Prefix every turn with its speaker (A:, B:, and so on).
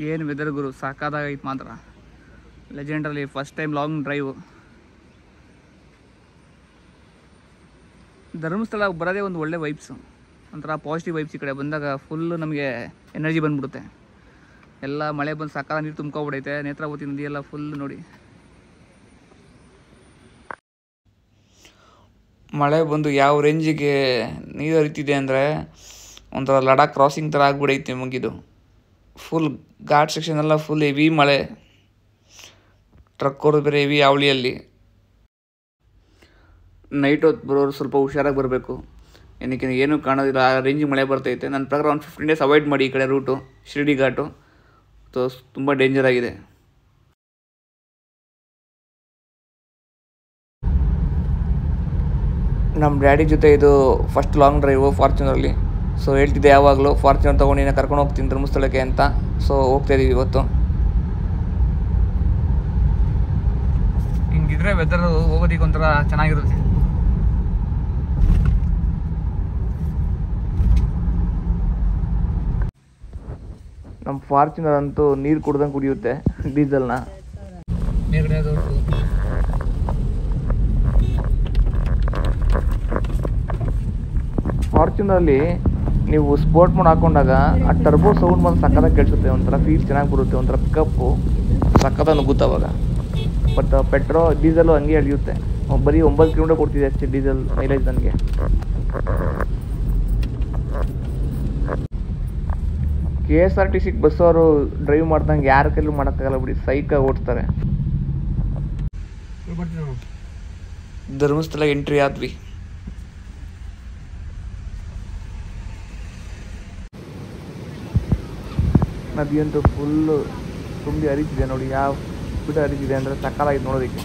A: ಏನು ವೆದರ್ ಗುರು, ಸಾಕಾದಾಗೈತೆ ಮಾತ್ರ. ಲೆಜೆಂಡ್ರಲ್ಲಿ first time long drive. Dharmasthala ಬರೋದೇ ಒಂದು ಒಳ್ಳೆ ವೈಬ್ಸು, ಒಂಥರ ಪಾಸಿಟಿವ್ ವೈಬ್ಸ್. ಈ ಕಡೆ ಬಂದಾಗ ಫುಲ್ಲು ನಮಗೆ ಎನರ್ಜಿ ಬಂದ್ಬಿಡುತ್ತೆ. ಎಲ್ಲ ಮಳೆ ಬಂದು ಸಾಕಾದ ನೀರು ತುಂಬ್ಕೊಬಿಡೈತೆ. ನೇತ್ರಾವತಿ ನದಿ ಎಲ್ಲ ಫುಲ್ ನೋಡಿ. ಮಳೆ ಬಂದು ಯಾವ ರೇಂಜಿಗೆ ನೀರು ಹರಿತಿದೆ ಅಂದರೆ ಒಂಥರ ಲಡಾಖ್ ಕ್ರಾಸಿಂಗ್ ಥರ ಆಗ್ಬಿಡೈತೆ ಮುಗಿದು. ಫುಲ್ ಘಾಟ್ ಸೆಕ್ಷನ್ ಎಲ್ಲ ಫುಲ್ ಹೆವಿ ಮಳೆ. ಟ್ರಕ್ ಅವ್ರದ್ದು ಬೇರೆ ಹೆವಿ ಅವಳಿಯಲ್ಲಿ. ನೈಟ್ ಹೊತ್ತು ಬರೋರು ಸ್ವಲ್ಪ ಹುಷಾರಾಗಿ ಬರಬೇಕು. ಏನಕ್ಕೆ ಏನೂ ಕಾಣೋದಿಲ್ಲ, ಆ ರೇಂಜಿಗೆ ಮಳೆ ಬರ್ತೈತೆ. ನನ್ನ ಪ್ರಕಾರ ಒಂದು 15 days ಅವಾಯ್ಡ್ ಮಾಡಿ ಈ ಕಡೆ ರೂಟು, ಶಿರ್ಡಿ ಘಾಟು. ತುಂಬ ಡೇಂಜರ್ ಆಗಿದೆ. ನಮ್ಮ ಡ್ಯಾಡಿ ಜೊತೆ ಇದು ಫಸ್ಟ್ ಲಾಂಗ್ ಡ್ರೈವು ಫಾರ್ಚುನರಲ್ಲಿ. ಸೊ ಹೇಳ್ತಿದ್ದೆ ಯಾವಾಗಲೂ ಫಾರ್ಚುನರ್ ತೊಗೊಂಡು ಕರ್ಕೊಂಡು ಹೋಗ್ತೀನಿ ಧರ್ಮಸ್ಥಳಕ್ಕೆ ಅಂತ. ಸೊ ಹೋಗ್ತಾಯಿದ್ದೀವಿ ಇವತ್ತು. ಹಿಂಗಿದ್ರೆ ವೆದರ್ ಹೋಗೋದಕ್ಕೆ ಒಂಥರ ಚೆನ್ನಾಗಿರುತ್ತೆ. ನಮ್ಮ ಫಾರ್ಚುನರ್ ಅಂತೂ ನೀರು ಕುಡ್ದಂಗೆ ಕುಡಿಯುತ್ತೆ ಡೀಸೆಲ್ನ. ಫಾರ್ಚುನಲ್ಲಿ ನೀವು ಸ್ಪೋರ್ಟ್ ಮೋಡ್ ಹಾಕೊಂಡಾಗ ಆ ಟರ್ಬೋ ಸೌಂಡ್ ಬಂದು ಸಕ್ಕತ್ತಾಗಿ ಕೇಳಿಸುತ್ತೆ. ಒಂಥರ ಫೀಲ್ ಚೆನ್ನಾಗಿ ಬರುತ್ತೆ, ಒಂಥರ ಪಿಕಪ್ಪು ಸಕ್ಕತ್ತಾಗಿ ನುಗ್ಗುತ್ತೆ ಅವಾಗ. ಬಟ್ ಡೀಸೆಲ್ಲು ಹಂಗೆ ಎಳೆಯುತ್ತೆ. ಬರೀ 9 km ಕೊಡ್ತಿದೆ ಅಷ್ಟೇ ಡೀಸೆಲ್ ಮೈಲೇಜ್ ನನಗೆ. KSRTC ಬಸ್ ಅವರು ಡ್ರೈವ್ ಮಾಡ್ದಂಗೆ ಯಾರ ಕೈಲೂ ಮಾಡೋಕ್ಕಾಗಲ್ಲ ಬಿಡಿ, ಸೈಕಾಗಿ ಓಡಿಸ್ತಾರೆ. ಧರ್ಮಸ್ಥಳ ಎಂಟ್ರಿ ಆದ್ವಿ. ನದಿಯಂತೂ ಫುಲ್ಲು ತುಂಬಿ ಹರಿತಿದೆ ನೋಡಿ. ಯಾವ ಸ್ಪೀಡ್ ಹರಿತಿದೆ ಅಂದರೆ ಸಕ್ಕತ್ತಾಗಿತ್ತು ನೋಡೋದಕ್ಕೆ.